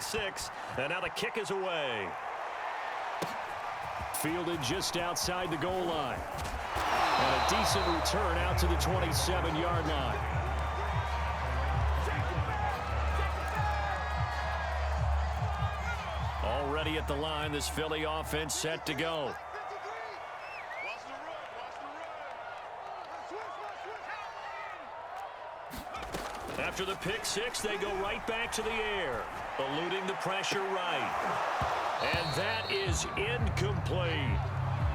pick six, and now the kick is away. Fielded just outside the goal line. And a decent return out to the 27-yard line. Already at the line, this Philly offense set to go. After the pick six, they go right back to the air, eluding the pressure right. And that is incomplete.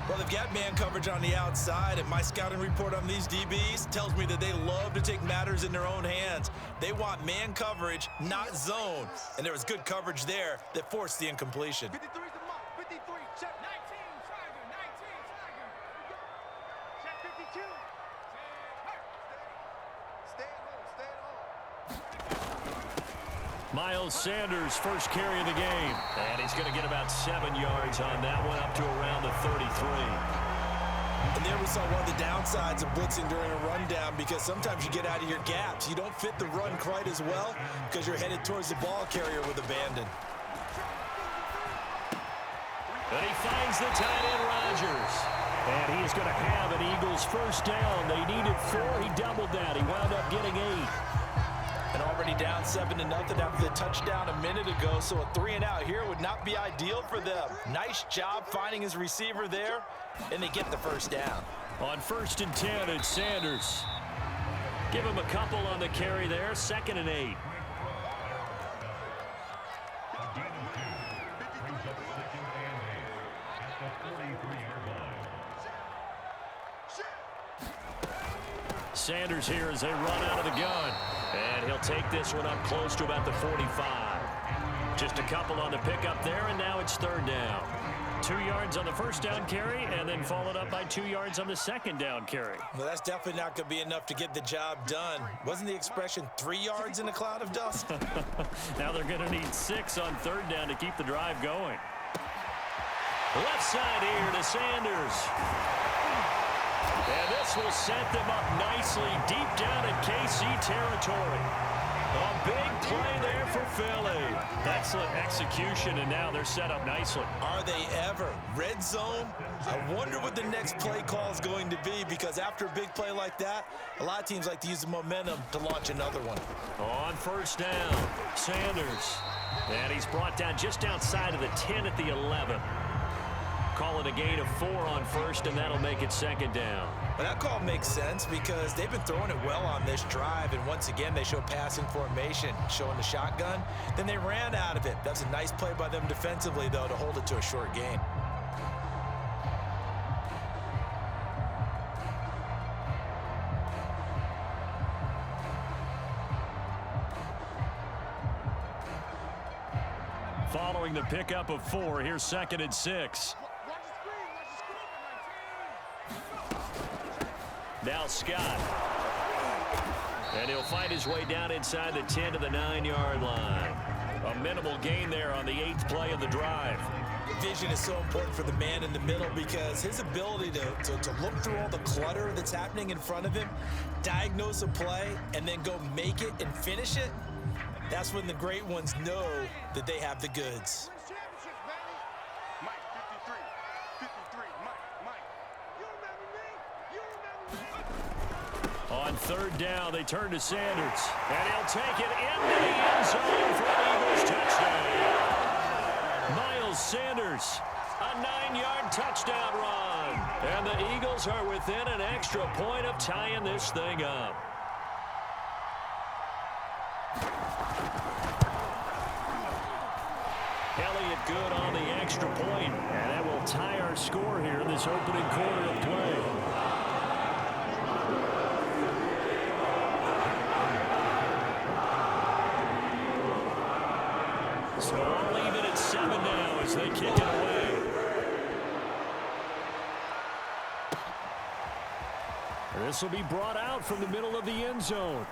Well, they've got man coverage on the outside, and my scouting report on these DBs tells me that they love to take matters in their own hands. They want man coverage, not zone. And there was good coverage there that forced the incompletion. 53's the mark. 53. Check. 19. Tiger. 19. Tiger. Check 52. Stay at home. Stay at home. Miles Sanders, first carry of the game. And he's going to get about 7 yards on that one, up to around the 33. And there we saw one of the downsides of blitzing during a rundown, because sometimes you get out of your gaps. You don't fit the run quite as well because you're headed towards the ball carrier with abandon. And he finds the tight end, Rodgers. And he is going to have an Eagles first down. They needed 4. He doubled that. He wound up getting 8. And already down 7-0 after the touchdown a minute ago, so a 3 and out here would not be ideal for them. Nice job finding his receiver there, and they get the first down. On 1st and 10, it's Sanders. Give him a couple on the carry there, 2nd and 8. Sanders here as they run out of the gun. And he'll take this one up close to about the 45. Just a couple on the pickup there, and now it's 3rd down. 2 yards on the first down carry, and then followed up by 2 yards on the 2nd down carry. Well, that's definitely not going to be enough to get the job done. Wasn't the expression 3 yards in a cloud of dust? Now they're going to need 6 on 3rd down to keep the drive going. Left side here to Sanders. And this will set them up nicely deep down in KC territory. A big play there for Philly. Excellent execution, and now they're set up nicely. Are they ever? Red zone? I wonder what the next play call is going to be, because after a big play like that, a lot of teams like to use the momentum to launch another one. On 1st down, Sanders. And he's brought down just outside of the 10 at the 11. Call it a gain of 4 on 1st, and that'll make it 2nd down. Well, that call makes sense because they've been throwing it well on this drive, and once again they show passing formation, showing the shotgun. Then they ran out of it. That's a nice play by them defensively, though, to hold it to a short gain. Following the pickup of 4, here's 2nd and 6. Now Scott. And he'll find his way down inside the 10 to the 9-yard line. A minimal gain there on the 8th play of the drive. Vision is so important for the man in the middle, because his ability to look through all the clutter that's happening in front of him, diagnose a play, and then go make it and finish it, that's when the great ones know that they have the goods. On 3rd down, they turn to Sanders. And he'll take it into the end zone for an Eagles touchdown. Miles Sanders, a 9-yard touchdown run. And the Eagles are within an extra point of tying this thing up. Elliott good on the extra point. And that will tie our score here in this opening quarter of play. So I'll leave it at 7 now as they kick it away. This will be brought out from the middle of the end zone.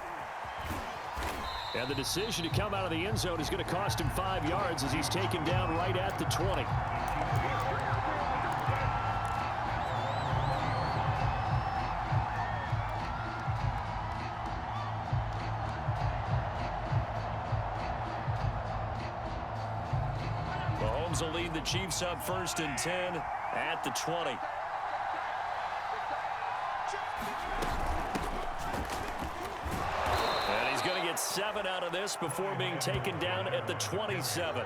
And the decision to come out of the end zone is going to cost him 5 yards as he's taken down right at the 20. Mahomes will lead the Chiefs up 1st and 10 at the 20. And he's going to get 7 out of this before being taken down at the 27.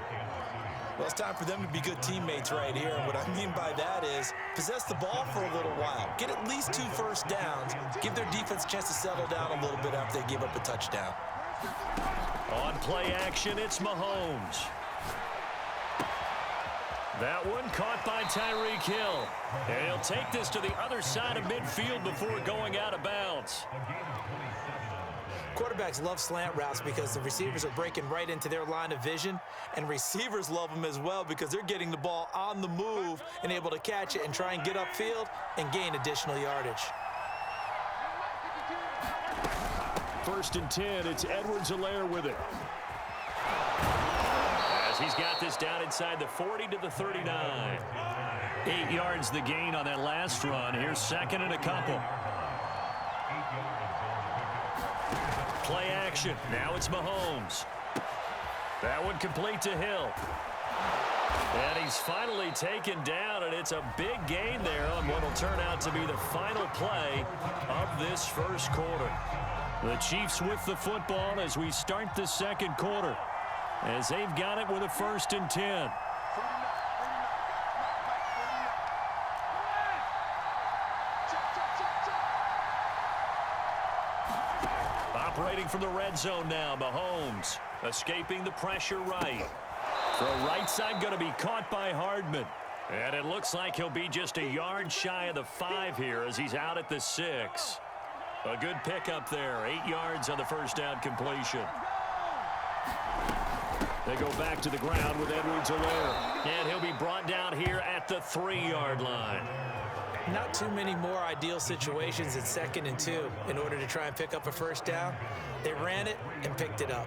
Well, it's time for them to be good teammates right here. And what I mean by that is possess the ball for a little while. Get at least 2 first downs. Give their defense a chance to settle down a little bit after they give up a touchdown. On play action, it's Mahomes. That one caught by Tyreek Hill. And he'll take this to the other side of midfield before going out of bounds. Quarterbacks love slant routes because the receivers are breaking right into their line of vision, and receivers love them as well because they're getting the ball on the move and able to catch it and try and get upfield and gain additional yardage. 1st and 10, it's Edwards-Helaire with it. As he's got this down inside the 40 to the 39. 8 yards the gain on that last run. Here's 2nd and a couple. Play action. Now it's Mahomes. That one complete to Hill. And he's finally taken down, and it's a big gain there on what will turn out to be the final play of this first quarter. The Chiefs with the football as we start the second quarter, as they've got it with a 1st and 10. Operating from the red zone now, Mahomes escaping the pressure right. Throw right side going to be caught by Hardman. And it looks like he'll be just a yard shy of the 5 here as he's out at the 6. A good pickup there. 8 yards on the first down completion. They go back to the ground with Edwards-Helaire. And he'll be brought down here at the 3-yard line. Not too many more ideal situations at 2nd and 2 in order to try and pick up a first down. They ran it and picked it up.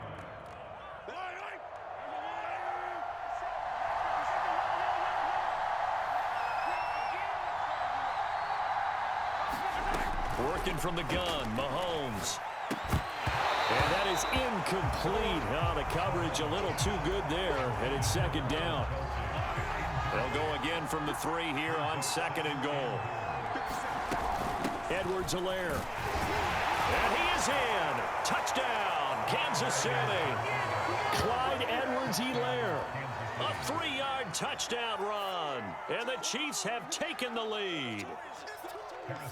Working from the gun, Mahomes. And that is incomplete. Oh, the coverage a little too good there, and it's 2nd down. They'll go again from the 3 here on 2nd and goal. Edwards-Helaire. And he is in. Touchdown, Kansas City. Clyde Edwards-Helaire. A 3-yard touchdown run. And the Chiefs have taken the lead.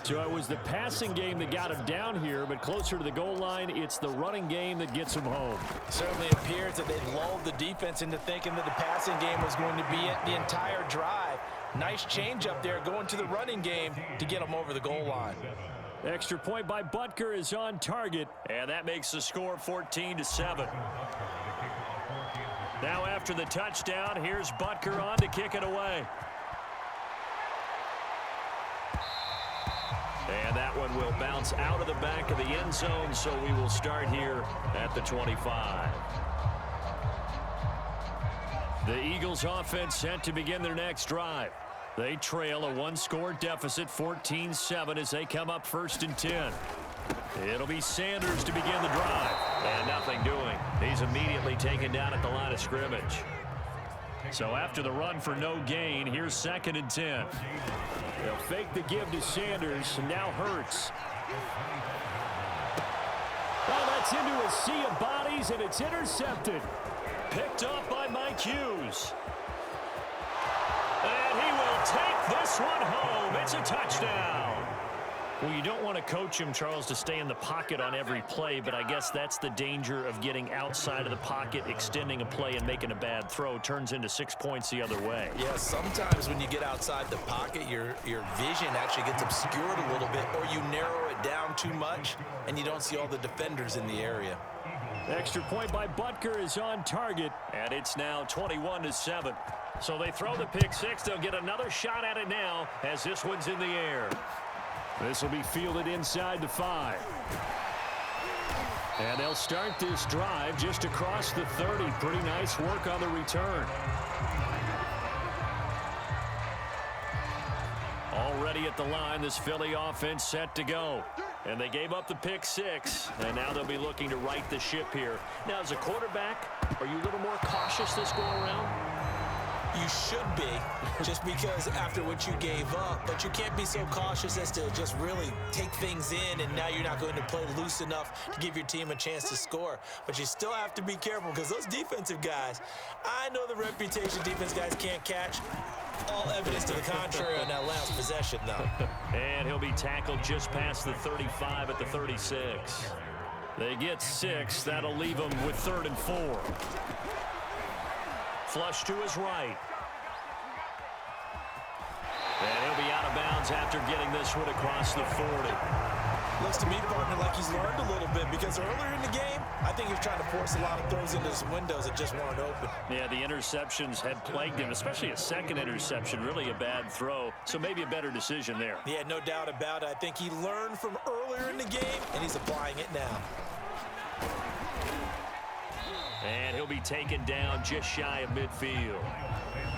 So it was the passing game that got him down here, but closer to the goal line, it's the running game that gets him home. It certainly appears that they lulled the defense into thinking that the passing game was going to be it the entire drive. Nice change up there going to the running game to get them over the goal line. Extra point by Butker is on target, and that makes the score 14-7. Now after the touchdown, here's Butker on to kick it away. And that one will bounce out of the back of the end zone, so we will start here at the 25. The Eagles offense set to begin their next drive. They trail a 1-score deficit, 14-7, as they come up 1st and 10. It'll be Sanders to begin the drive. And nothing doing. He's immediately taken down at the line of scrimmage. So after the run for no gain, here's 2nd and 10. They'll fake the give to Sanders, and now Hurts. Well, that's into a sea of bodies, and it's intercepted. Picked up by Mike Hughes. And he will take this one home. It's a touchdown. Well, you don't want to coach him, Charles, to stay in the pocket on every play, but I guess that's the danger of getting outside of the pocket, extending a play, and making a bad throw. Turns into 6 points the other way. Yeah, sometimes when you get outside the pocket, your vision actually gets obscured a little bit, or you narrow it down too much, and you don't see all the defenders in the area. Extra point by Butker is on target, and it's now 21-7. So they throw the pick six. They'll get another shot at it now as this one's in the air. This will be fielded inside the 5. And they'll start this drive just across the 30. Pretty nice work on the return. Already at the line, this Philly offense set to go. And they gave up the pick six, and now they'll be looking to right the ship here. Now, as a quarterback, are you a little more cautious this go around? You should be, just because after what you gave up, but you can't be so cautious as to just really take things in, and now you're not going to play loose enough to give your team a chance to score. But you still have to be careful, because those defensive guys, I know the reputation defense guys can't catch. All evidence to the contrary on that last possession, though. And he'll be tackled just past the 35 at the 36. They get 6. That'll leave them with 3rd and 4. Flush to his right. And he'll be out of bounds after getting this one across the 40. Looks to me, partner, like he's learned a little bit, because earlier in the game, I think he was trying to force a lot of throws into some windows that just weren't open. Yeah, the interceptions had plagued him, especially a second interception, really a bad throw. So maybe a better decision there. Yeah, no doubt about it. I think he learned from earlier in the game, and he's applying it now. And he'll be taken down just shy of midfield.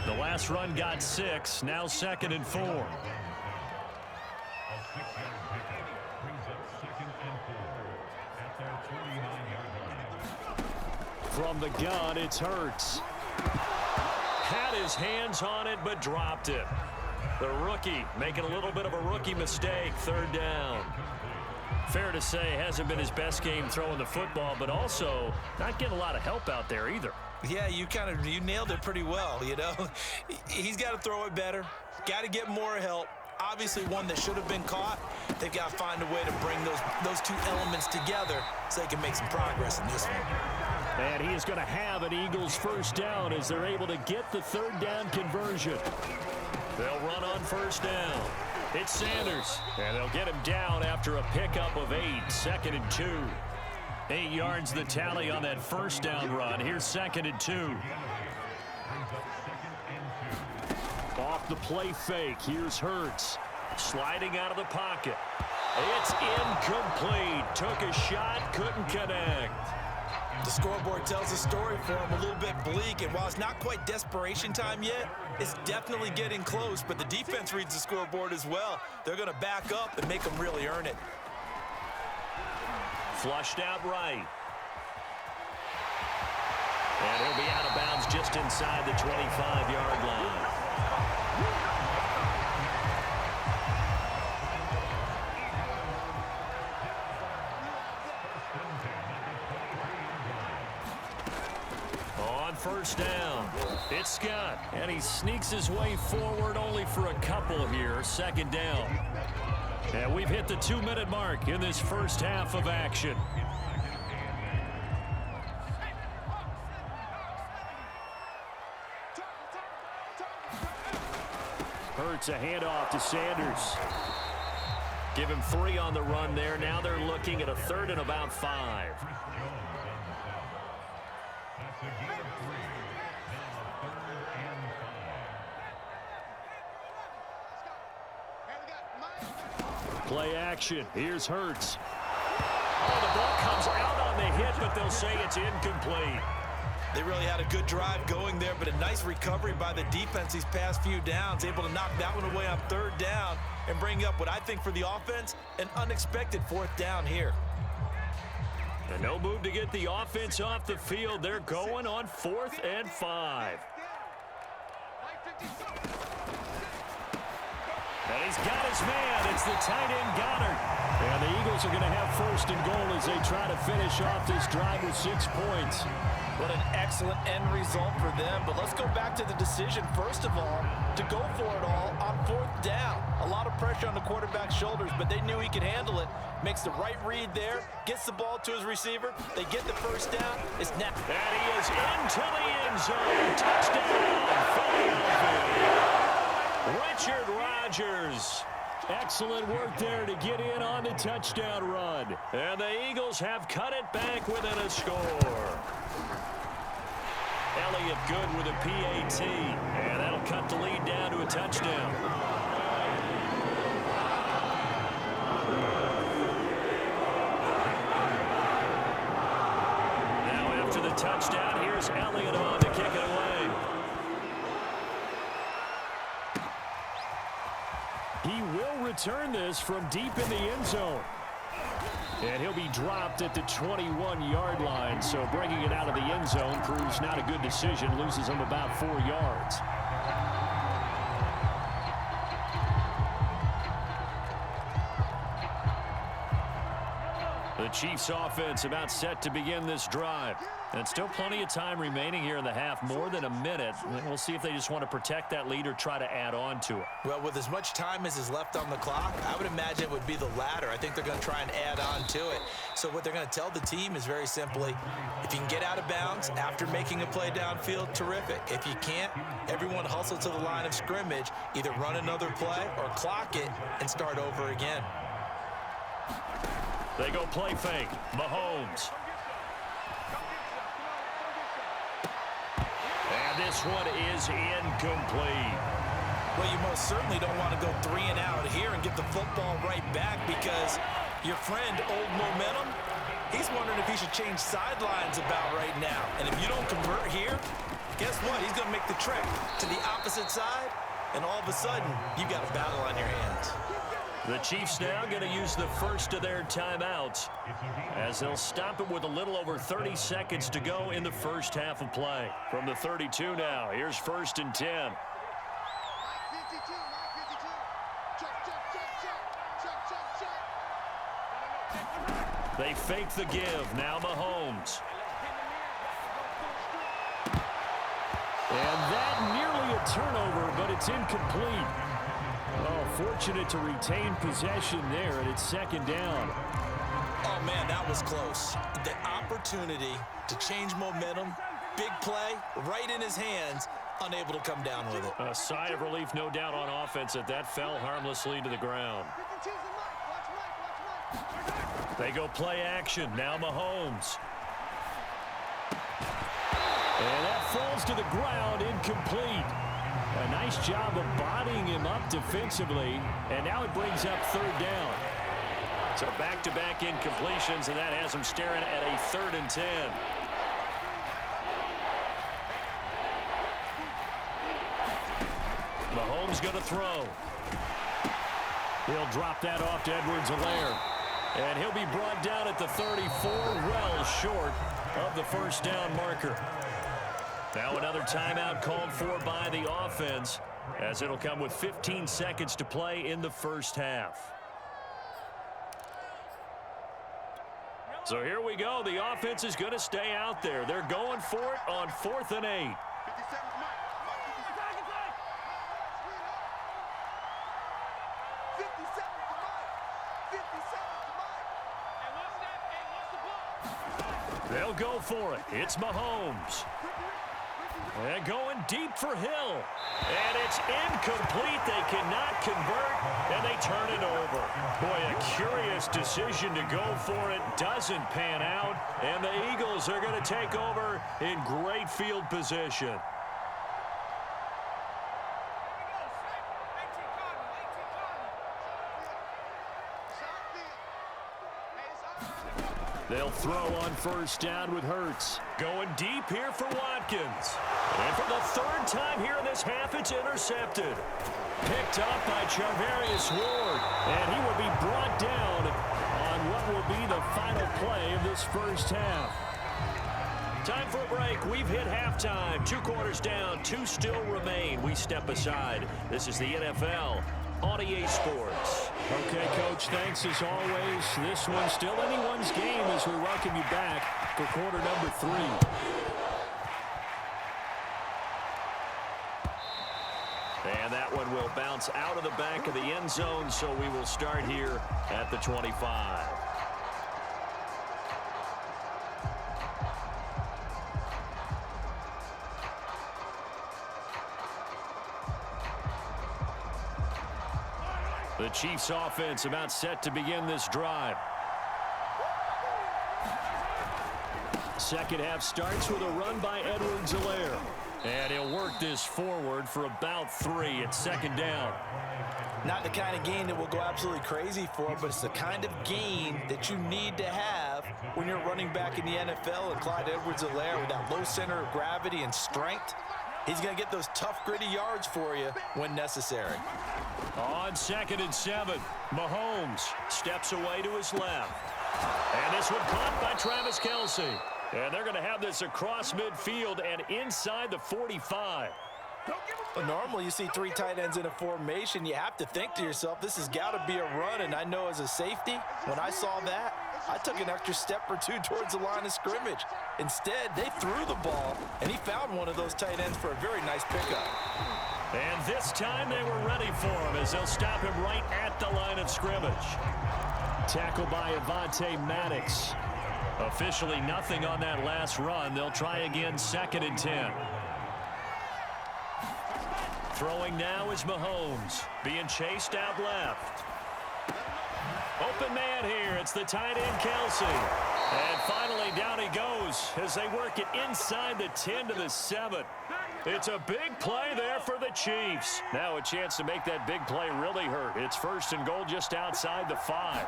The last run got 6, now 2nd and 4. From the gun, it's Hurts. Had his hands on it, but dropped it. The rookie making a little bit of a rookie mistake, 3rd down. Fair to say, hasn't been his best game throwing the football, but also not getting a lot of help out there either. Yeah, you nailed it pretty well, you know. He's got to throw it better, got to get more help. Obviously one that should have been caught. They've got to find a way to bring those two elements together so they can make some progress in this one. And he is going to have an Eagles 1st down as they're able to get the 3rd down conversion. They'll run on 1st down. It's Sanders, and they'll get him down after a pickup of 8, 2nd and 2. 8 yards the tally on that 1st down run. Here's 2nd and 2. Off the play fake, here's Hurts. Sliding out of the pocket. It's incomplete. Took a shot, couldn't connect. The scoreboard tells a story for him, a little bit bleak, and while it's not quite desperation time yet, it's definitely getting close, but the defense reads the scoreboard as well. They're going to back up and make them really earn it. Flushed out right. And he'll be out of bounds just inside the 25-yard line. On 1st down, it's Scott, and he sneaks his way forward only for a couple here. 2nd down. And we've hit the 2-minute mark in this first half of action. Hurts a handoff to Sanders. Give him 3 on the run there. Now they're looking at a 3rd and about 5. Play action. Here's Hurts. Oh, the ball comes out on the hit, but they'll say it's incomplete. They really had a good drive going there, but a nice recovery by the defense these past few downs, able to knock that one away on 3rd down and bring up what I think for the offense, an unexpected 4th down here. And no move to get the offense off the field. They're going on 4th and 5. And he's got his man. It's the tight end Goddard. And the Eagles are going to have 1st and goal as they try to finish off this drive with 6 points. What an excellent end result for them. But let's go back to the decision, first of all, to go for it all on 4th down. A lot of pressure on the quarterback's shoulders, but they knew he could handle it. Makes the right read there, gets the ball to his receiver. They get the 1st down. It's now. And he is into the end zone. Touchdown, Philadelphia. Richard Rodgers. Excellent work there to get in on the touchdown run. And the Eagles have cut it back within a score. Elliott good with a PAT. And that'll cut the lead down to a touchdown. Now after the touchdown, here's Elliott on to kick it away. He will return this from deep in the end zone. And he'll be dropped at the 21-yard line. So bringing it out of the end zone proves not a good decision. Loses him about 4 yards. The Chiefs offense about set to begin this drive. And still plenty of time remaining here in the half, more than a minute. And we'll see if they just want to protect that lead or try to add on to it. Well, with as much time as is left on the clock, I would imagine it would be the latter. I think they're going to try and add on to it. So what they're going to tell the team is very simply, if you can get out of bounds after making a play downfield, terrific. If you can't, everyone hustle to the line of scrimmage, either run another play or clock it and start over again. They go play fake. Mahomes. And this one is incomplete. Well, you most certainly don't want to go 3 and out here and get the football right back, because your friend, Old Momentum, he's wondering if he should change sidelines about right now. And if you don't convert here, guess what? He's going to make the trek to the opposite side, and all of a sudden, you've got a battle on your hands. The Chiefs now going to use the first of their timeouts, as they'll stop it with a little over 30 seconds to go in the first half of play. From the 32 now, here's 1st and 10. They fake the give. Now Mahomes. And that nearly a turnover, but it's incomplete. Oh, fortunate to retain possession there, and it's 2nd down. Oh, man, that was close. The opportunity to change momentum, big play, right in his hands, unable to come down with it. A sigh of relief, no doubt, on offense, that fell harmlessly to the ground. They go play action. Now Mahomes. And that falls to the ground, incomplete. A nice job of bodying him up defensively, and now it brings up 3rd down. So back-to-back incompletions, and that has him staring at a 3rd and 10. Mahomes going to throw. He'll drop that off to Edwards-Helaire. And he'll be brought down at the 34, well short of the 1st down marker. Now another timeout called for by the offense, as it'll come with 15 seconds to play in the first half. So here we go. The offense is going to stay out there. They're going for it on 4th and 8. They'll go for it. It's Mahomes. And going deep for Hill. And it's incomplete. They cannot convert, and they turn it over. Boy, a curious decision to go for it. Doesn't pan out, and the Eagles are going to take over in great field position. They'll throw on 1st down with Hurts. Going deep here for Watkins. And for the 3rd time here in this half, it's intercepted. Picked up by Charvarius Ward. And he will be brought down on what will be the final play of this first half. Time for a break. We've hit halftime. 2 quarters down, 2 still remain. We step aside. This is the NFL on EA Sports. Okay, Coach, thanks as always. This one's still anyone's game as we welcome you back for quarter number 3. And that one will bounce out of the back of the end zone, so we will start here at the 25. The Chiefs offense about set to begin this drive. Second half starts with a run by Edwards-Helaire. And he'll work this forward for about 3. It's 2nd down. Not the kind of game that we'll go absolutely crazy for, but it's the kind of game that you need to have when you're running back in the NFL. And Clyde Edwards-Helaire, with that low center of gravity and strength, he's going to get those tough, gritty yards for you when necessary. On 2nd and 7, Mahomes steps away to his left. And this one caught by Travis Kelce. And they're going to have this across midfield and inside the 45. Well, normally you see 3 tight ends in a formation. You have to think to yourself, this has got to be a run. And I know as a safety, when I saw that, I took an extra step or two towards the line of scrimmage. Instead, they threw the ball, and he found one of those tight ends for a very nice pickup. And this time they were ready for him as they'll stop him right at the line of scrimmage. Tackle by Avonte Maddox. Officially nothing on that last run. They'll try again, 2nd and 10. Throwing now is Mahomes, being chased out left. Open man here. It's the tight end, Kelsey. And finally down he goes as they work it inside the 10 to the 7. It's a big play there for the Chiefs. Now a chance to make that big play really hurt. It's 1st and goal just outside the 5.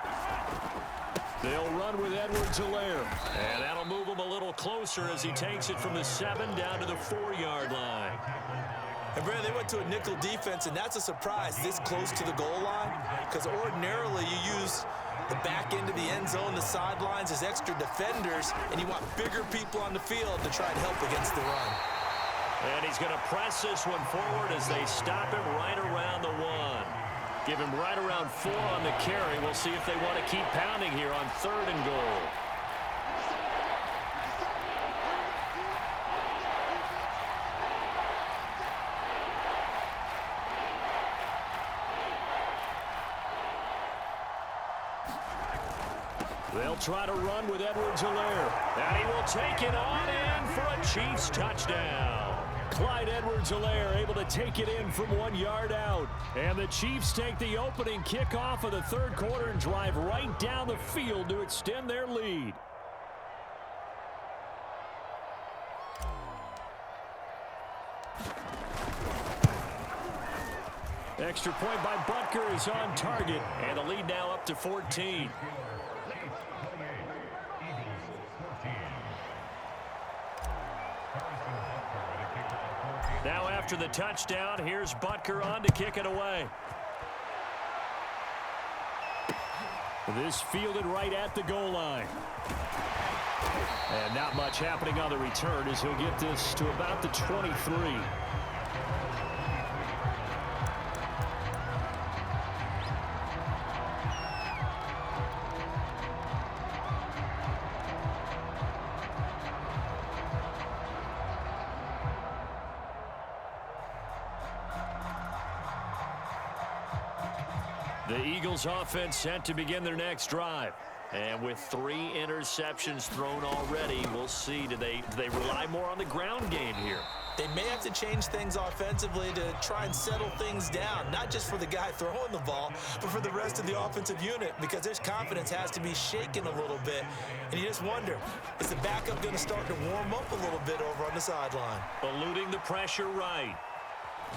They'll run with Edwards-Helaire. And that'll move him a little closer as he takes it from the 7 down to the 4-yard line. And, Brad, they went to a nickel defense, and that's a surprise this close to the goal line, because ordinarily you use the back end of the end zone, the sidelines as extra defenders, and you want bigger people on the field to try and help against the run. And he's going to press this one forward as they stop him right around the 1. Give him right around 4 on the carry. We'll see if they want to keep pounding here on 3rd and goal. They'll try to run with Edwards-Helaire. And he will take it on in for a Chiefs touchdown. Clyde Edwards-Helaire able to take it in from 1 yard out. And the Chiefs take the opening kickoff of the 3rd quarter and drive right down the field to extend their lead. Extra point by Butker is on target. And the lead now up to 14. Now after the touchdown, here's Butker on to kick it away. This fielded right at the goal line. And not much happening on the return as he'll get this to about the 23. The Eagles offense set to begin their next drive. And with 3 interceptions thrown already, we'll see. Do they rely more on the ground game here? They may have to change things offensively to try and settle things down, not just for the guy throwing the ball, but for the rest of the offensive unit, because their confidence has to be shaken a little bit. And you just wonder, is the backup going to start to warm up a little bit over on the sideline? Eluding the pressure right.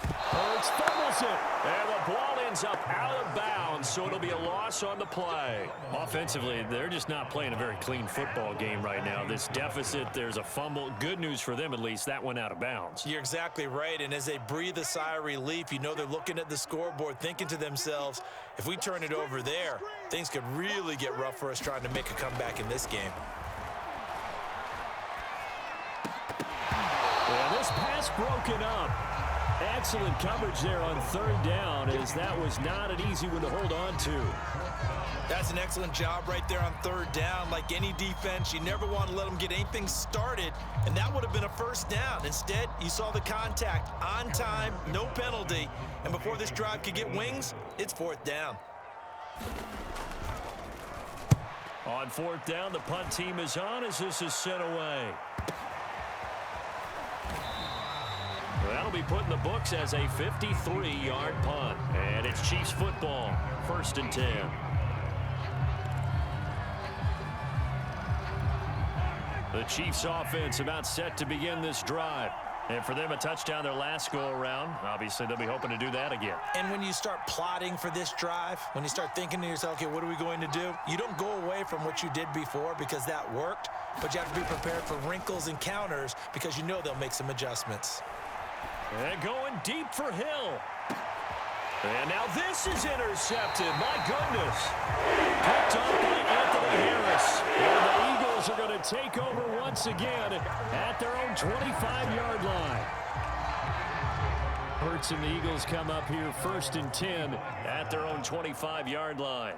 Hurts fumbles it. And the ball ends up out of bounds, so it'll be a loss on the play. Offensively, they're just not playing a very clean football game right now. This deficit, there's a fumble. Good news for them, at least. That went out of bounds. You're exactly right, and as they breathe a sigh of relief, you know they're looking at the scoreboard, thinking to themselves, if we turn it over there, things could really get rough for us trying to make a comeback in this game. Yeah, this pass broken up. Excellent coverage there on 3rd down, as that was not an easy one to hold on to. That's an excellent job right there on 3rd down. Like any defense, you never want to let them get anything started, and that would have been a 1st down. Instead, you saw the contact on time, no penalty, and before this drive could get wings, it's 4th down. On 4th down, the punt team is on as this is sent away. That'll be put in the books as a 53-yard punt. And it's Chiefs football, 1st and 10. The Chiefs offense about set to begin this drive. And for them, a touchdown their last go-around. Obviously, they'll be hoping to do that again. And when you start plotting for this drive, when you start thinking to yourself, okay, what are we going to do? You don't go away from what you did before because that worked, but you have to be prepared for wrinkles and counters because you know they'll make some adjustments. And going deep for Hill. And now this is intercepted. My goodness. Picked up by Anthony Harris. And the Eagles are going to take over once again at their own 25-yard line. Hurts and the Eagles come up here 1st and 10 at their own 25-yard line.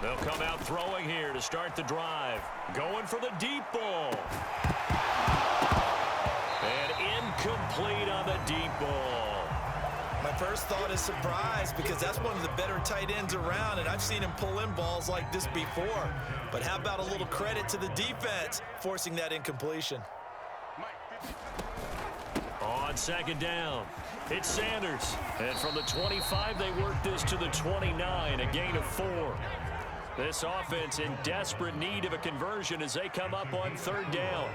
They'll come out throwing here to start the drive. Going for the deep ball. And incomplete on the deep ball. My first thought is surprise because that's one of the better tight ends around, and I've seen him pull in balls like this before. But how about a little credit to the defense forcing that incompletion? On second down, it's Sanders. And from the 25, they work this to the 29, a gain of 4. This offense in desperate need of a conversion as they come up on third down.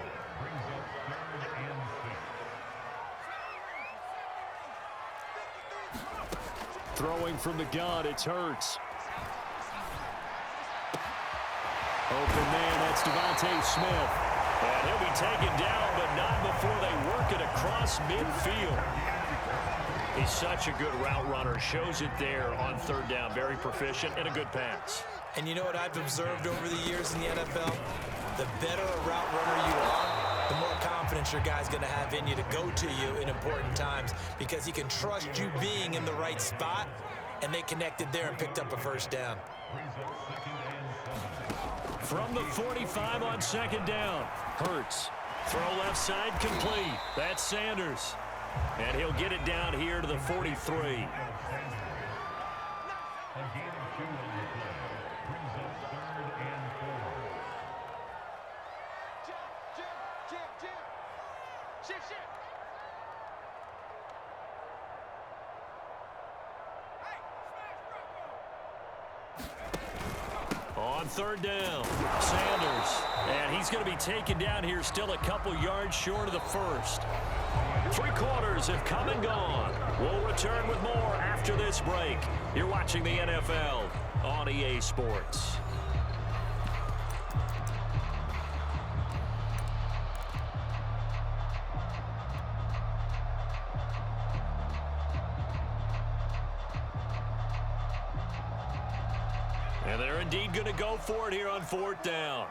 Throwing from the gun, it's Hurts. Open man, that's Devontae Smith. And he'll be taken down, but not before they work it across midfield. He's such a good route runner. Shows it there on third down. Very proficient and a good pass. And you know what I've observed over the years in the NFL? The better a route runner you are, the more confidence your guy's going to have in you to go to you in important times because he can trust you being in the right spot, and they connected there and picked up a first down. From the 45 on second down, Hurts. Throw left side complete. That's Sanders. And he'll get it down here to the 43. On third down, Sanders. And he's going to be taken down here still a couple yards short of the first. 3 quarters have come and gone. We'll return with more after this break. You're watching the NFL on EA Sports. And they're indeed going to go for it here on fourth down.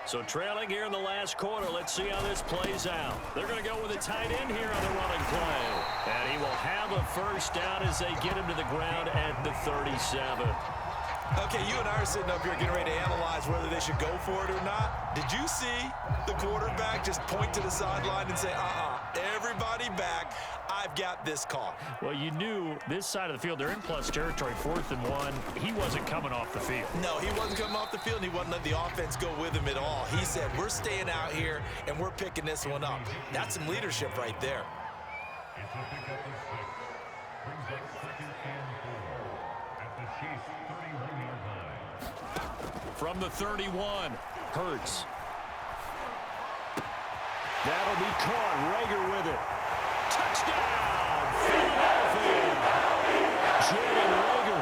So trailing here in the last quarter, let's see how this plays out. They're going to go with a tight end here on the running play. And he will have a first down as they get him to the ground at the 37. Okay, you and I are sitting up here getting ready to analyze whether they should go for it or not. Did you see the quarterback just point to the sideline and say, everybody back, I've got this call? Well, you knew this side of the field, they're in plus territory, 4th and 1. He wasn't coming off the field. No, he wasn't coming off the field, and he wasn't letting the offense go with him at all. He said, we're staying out here, and we're picking this one up. That's some leadership right there. It's a pickup of 6. Brings up second and 4 at the Chiefs' 31-yard line. From the 31, Hurts. That'll be caught. Rager with it. Touchdown, Philadelphia. Jalen Rager,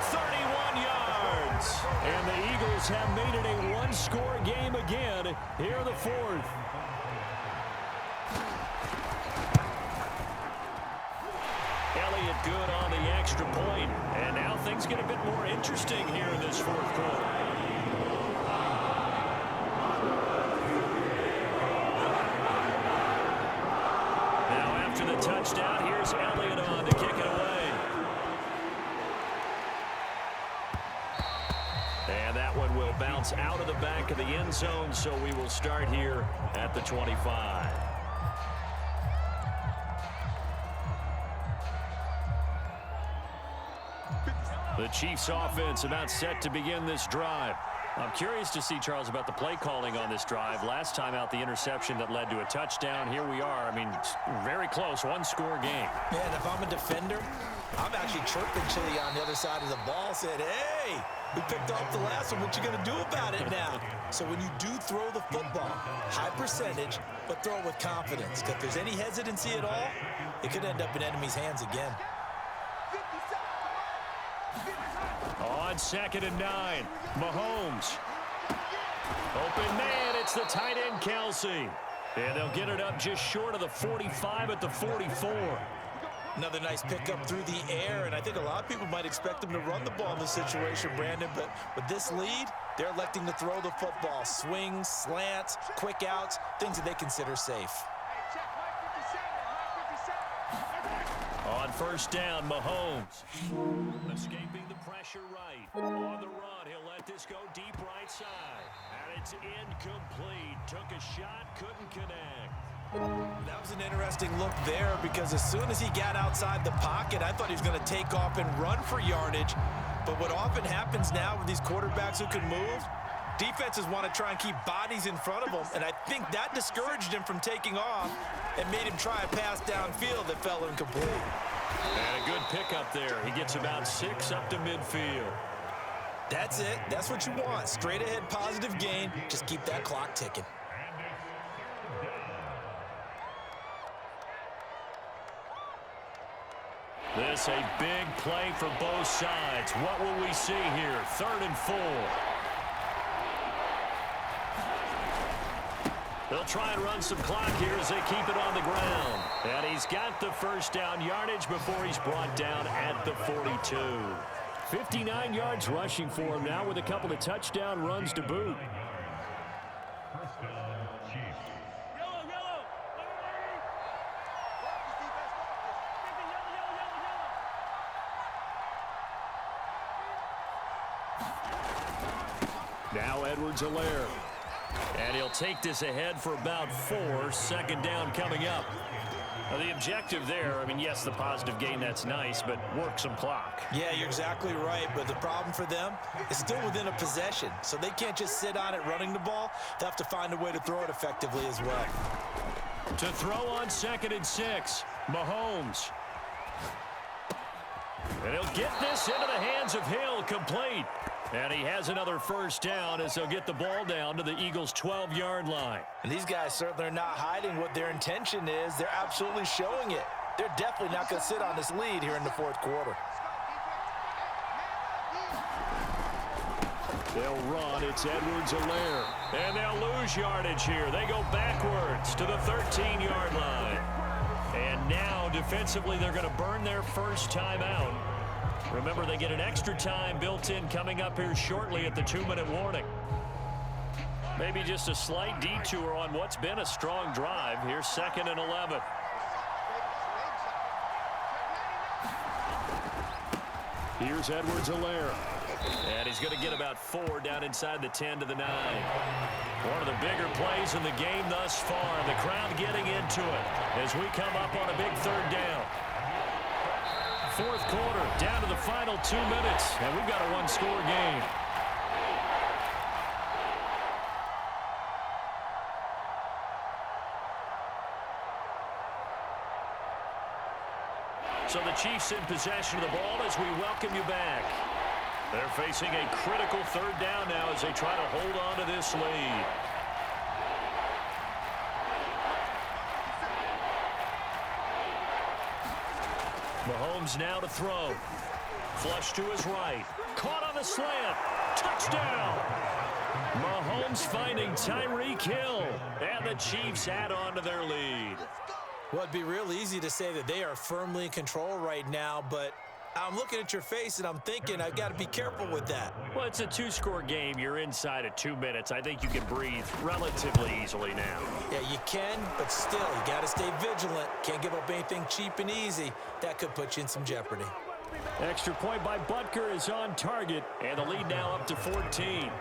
31 yards. And the Eagles have made it a one-score game again here in the 4th. Elliott good on the extra point. And now things get a bit more interesting here in this 4th quarter. Touchdown. Here's Elliott on to kick it away. And that one will bounce out of the back of the end zone, so we will start here at the 25. The Chiefs offense about set to begin this drive. I'm curious to see, Charles, about the play calling on this drive. Last time out, the interception that led to a touchdown. Here we are. I mean, very close, one-score game. Man, if I'm a defender, I'm actually chirping Chili on the other side of the ball, said, hey, we picked off the last one. What you going to do about it now? So when you do throw the football, high percentage, but throw it with confidence. Because if there's any hesitancy at all, it could end up in enemy's hands again. On second and 9, Mahomes. Open man, it's the tight end, Kelsey. And they'll get it up just short of the 45 at the 44. Another nice pickup through the air, and I think a lot of people might expect them to run the ball in this situation, Brandon, but with this lead, they're electing to throw the football. Swings, slants, quick outs, things that they consider safe. On first down, Mahomes. Escaping the pressure right. On the run, he'll let this go deep right side. And it's incomplete. Took a shot, couldn't connect. That was an interesting look there because as soon as he got outside the pocket, I thought he was going to take off and run for yardage. But what often happens now with these quarterbacks who can move, defenses want to try and keep bodies in front of them, and I think that discouraged him from taking off and made him try a pass downfield that fell incomplete. And a good pickup there. He gets about 6 up to midfield. That's it. That's what you want. Straight ahead positive gain. Just keep that clock ticking. This a big play for both sides. What will we see here? 3rd and 4. They'll try and run some clock here as they keep it on the ground. And he's got the first down yardage before he's brought down at the 42. 59 yards rushing for him now with a couple of touchdown runs to boot. First down, Chiefs. Now Edwards-Helaire. And he'll take this ahead for about 4. 2nd down coming up. Now the objective there, I mean, yes, the positive gain, that's nice, but work some clock. Yeah, you're exactly right, but the problem for them is still within a possession, so they can't just sit on it running the ball. They'll have to find a way to throw it effectively as well. To throw on 2nd and 6, Mahomes. And he'll get this into the hands of Hill, complete. And he has another first down as they'll get the ball down to the Eagles' 12-yard line. And these guys certainly are not hiding what their intention is. They're absolutely showing it. They're definitely not going to sit on this lead here in the 4th quarter. They'll run. It's Edwards-Helaire. And they'll lose yardage here. They go backwards to the 13-yard line. And now, defensively, they're going to burn their first timeout. Remember, they get an extra time built in coming up here shortly at the 2-minute warning. Maybe just a slight detour on what's been a strong drive. Here's 2nd and 11. Here's Edwards-Helaire. And he's going to get about 4 down inside the 10 to the 9. One of the bigger plays in the game thus far. The crowd getting into it as we come up on a big 3rd down. 4th quarter, down to the final 2 minutes, and we've got a 1-score game. So the Chiefs in possession of the ball as we welcome you back. They're facing a critical 3rd down now as they try to hold on to this lead. Mahomes now to throw. Flush to his right. Caught on the slant. Touchdown! Mahomes finding Tyreek Hill. And the Chiefs add on to their lead. Well, it'd be real easy to say that they are firmly in control right now, but I'm looking at your face and I'm thinking I've got to be careful with that. Well, it's a 2-score game. You're inside of 2 minutes. I think you can breathe relatively easily now. Yeah, you can, but still, you got to stay vigilant. Can't give up anything cheap and easy. That could put you in some jeopardy. Extra point by Butker is on target, and the lead now up to 14.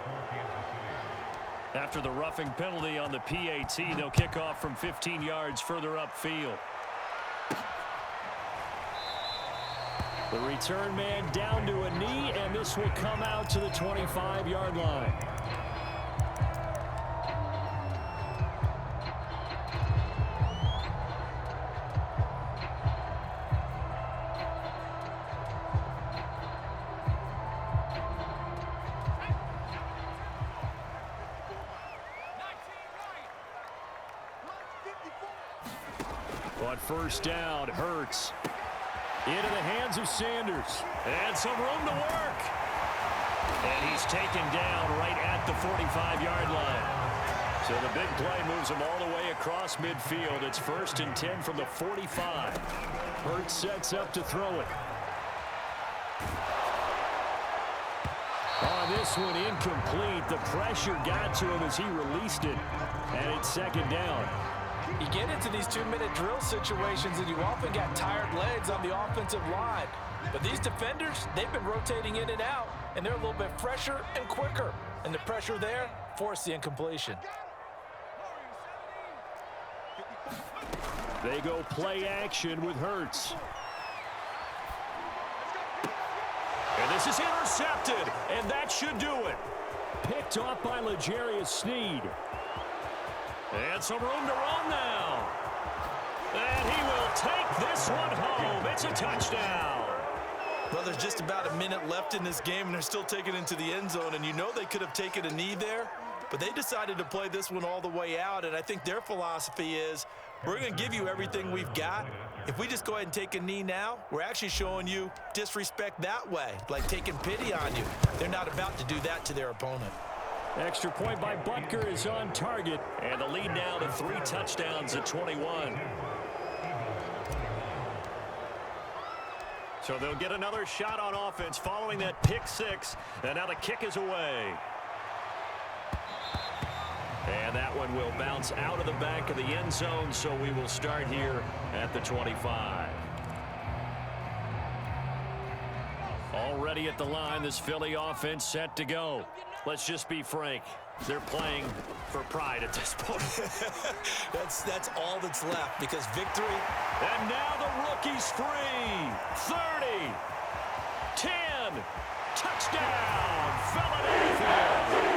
After the roughing penalty on the PAT, they'll kick off from 15 yards further upfield. The return man down to a knee, and this will come out to the 25-yard line. On first down, Hurts. Into the hands of Sanders. And some room to work. And he's taken down right at the 45-yard line. So the big play moves him all the way across midfield. It's 1st and 10 from the 45. Hurts sets up to throw it. On this one, incomplete. The pressure got to him as he released it. And it's 2nd down. You get into these 2-minute drill situations, and you often got tired legs on the offensive line. But these defenders, they've been rotating in and out, and they're a little bit fresher and quicker. And the pressure there forced the incompletion. They go play action with Hurts. And this is intercepted, and that should do it. Picked off by L'Jarius Sneed. And some room to run now. And he will take this one home. It's a touchdown. Well, there's just about a minute left in this game, and they're still taking it into the end zone. And you know they could have taken a knee there, but they decided to play this one all the way out. And I think their philosophy is, we're going to give you everything we've got. If we just go ahead and take a knee now, we're actually showing you disrespect that way, like taking pity on you. They're not about to do that to their opponent. Extra point by Butker is on target. And the lead now to 3 touchdowns at 21. So they'll get another shot on offense following that pick 6. And now the kick is away. And that one will bounce out of the back of the end zone, so we will start here at the 25. Already at the line, this Philly offense set to go. Let's just be frank. They're playing for pride at this point. That's all that's left, because victory. And now the rookie's free. 30. 10. Touchdown, Philadelphia.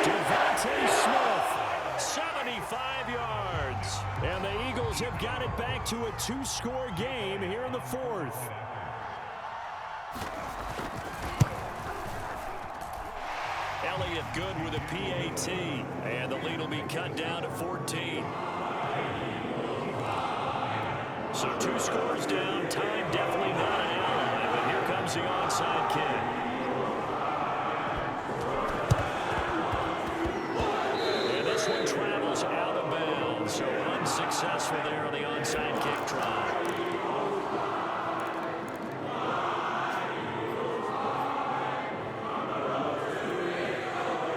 Devontae Smith. 75 yards. And the Eagles have got it back to a 2-score game here in the 4th. Elliott good with a PAT. And the lead will be cut down to 14. So 2 scores down. Time definitely not an ally. But here comes the onside kick. This one travels out of bounds, so unsuccessful there on the onside kick try.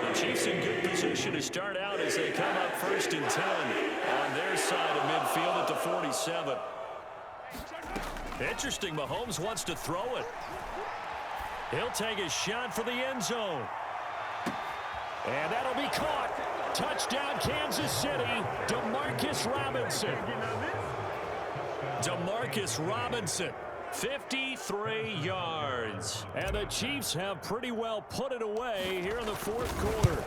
The Chiefs in good position to start out as they come up 1st and 10 on their side of midfield at the 47. Interesting, Mahomes wants to throw it. He'll take a shot for the end zone. And that'll be caught. Touchdown, Kansas City. Demarcus Robinson. Demarcus Robinson, 53 yards. And the Chiefs have pretty well put it away here in the 4th quarter.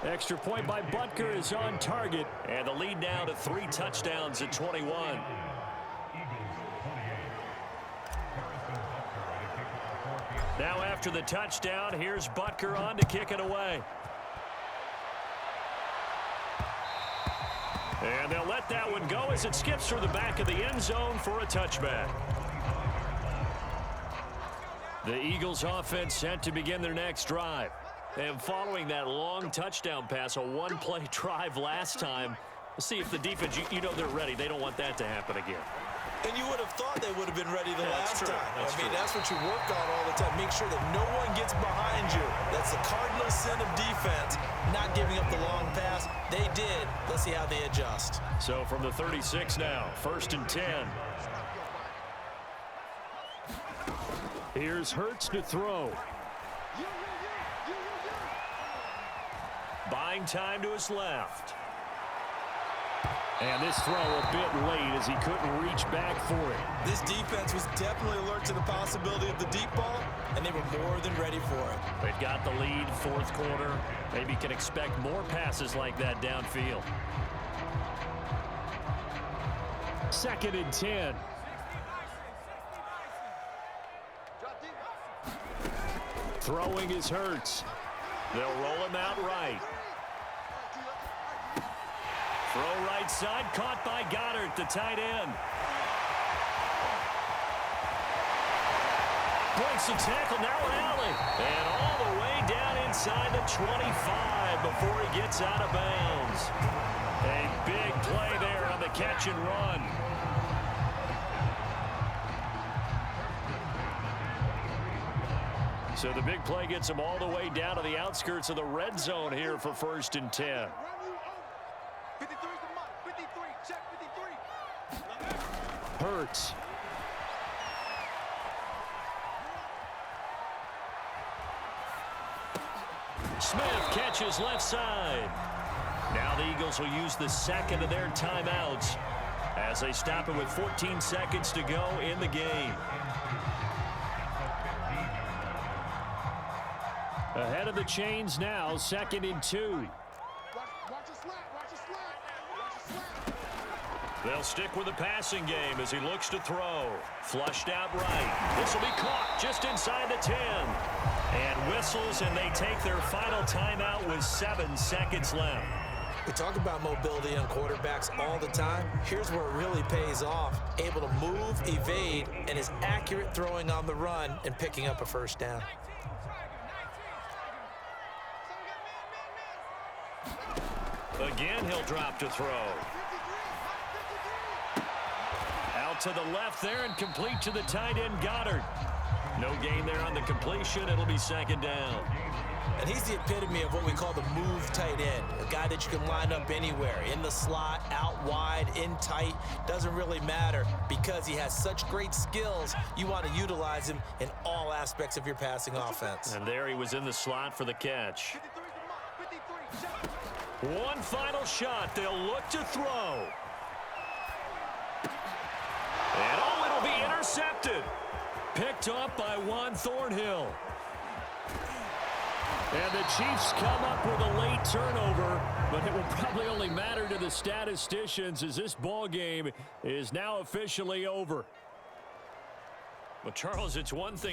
Extra point by Butker is on target. And the lead now to 3 touchdowns at 21. Now after the touchdown, here's Butker on to kick it away. And they'll let that one go as it skips through the back of the end zone for a touchback. The Eagles offense set to begin their next drive. And following that long touchdown pass, a one-play drive last time, we'll see if the defense, you know they're ready. They don't want that to happen again. And you would have thought they would have been ready the last time. That's true. That's what you work on all the time. Make sure that no one gets behind you. That's the cardinal sin of defense, not giving up the long pass. They did. Let's see how they adjust. So from the 36 now, 1st and 10. Here's Hurts to throw. Buying time to his left. And this throw a bit late as he couldn't reach back for it. This defense was definitely alert to the possibility of the deep ball, and they were more than ready for it. They've got the lead, 4th quarter. Maybe can expect more passes like that downfield. 2nd and 10. Throwing is Hurts. They'll roll him out right. Throw right side, caught by Goddard, the tight end. Breaks the tackle, now an alley. And all the way down inside the 25 before he gets out of bounds. A big play there on the catch and run. So the big play gets him all the way down to the outskirts of the red zone here for 1st and 10. 53's the mark. 53, check 53. Hurts. Smith catches left side. Now the Eagles will use the second of their timeouts as they stop it with 14 seconds to go in the game. Ahead of the chains now, 2nd and 2. Watch a slant, watch a slant, watch a slant. They'll stick with the passing game as he looks to throw. Flushed out right. This will be caught just inside the 10. And whistles, and they take their final timeout with 7 seconds left. We talk about mobility on quarterbacks all the time. Here's where it really pays off. Able to move, evade, and is accurate throwing on the run and picking up a first down. 19, Again, he'll drop to throw. Out to the left there and complete to the tight end, Goddard. No gain there on the completion. It'll be 2nd down. And he's the epitome of what we call the move tight end. A guy that you can line up anywhere, in the slot, out wide, in tight. Doesn't really matter because he has such great skills. You want to utilize him in all aspects of your passing offense. And there he was in the slot for the catch. 53's the mark. 53, check. One final shot. They'll look to throw. And oh, it'll be intercepted. Picked up by Juan Thornhill. And the Chiefs come up with a late turnover, but it will probably only matter to the statisticians as this ball game is now officially over. Well, Charles, it's one thing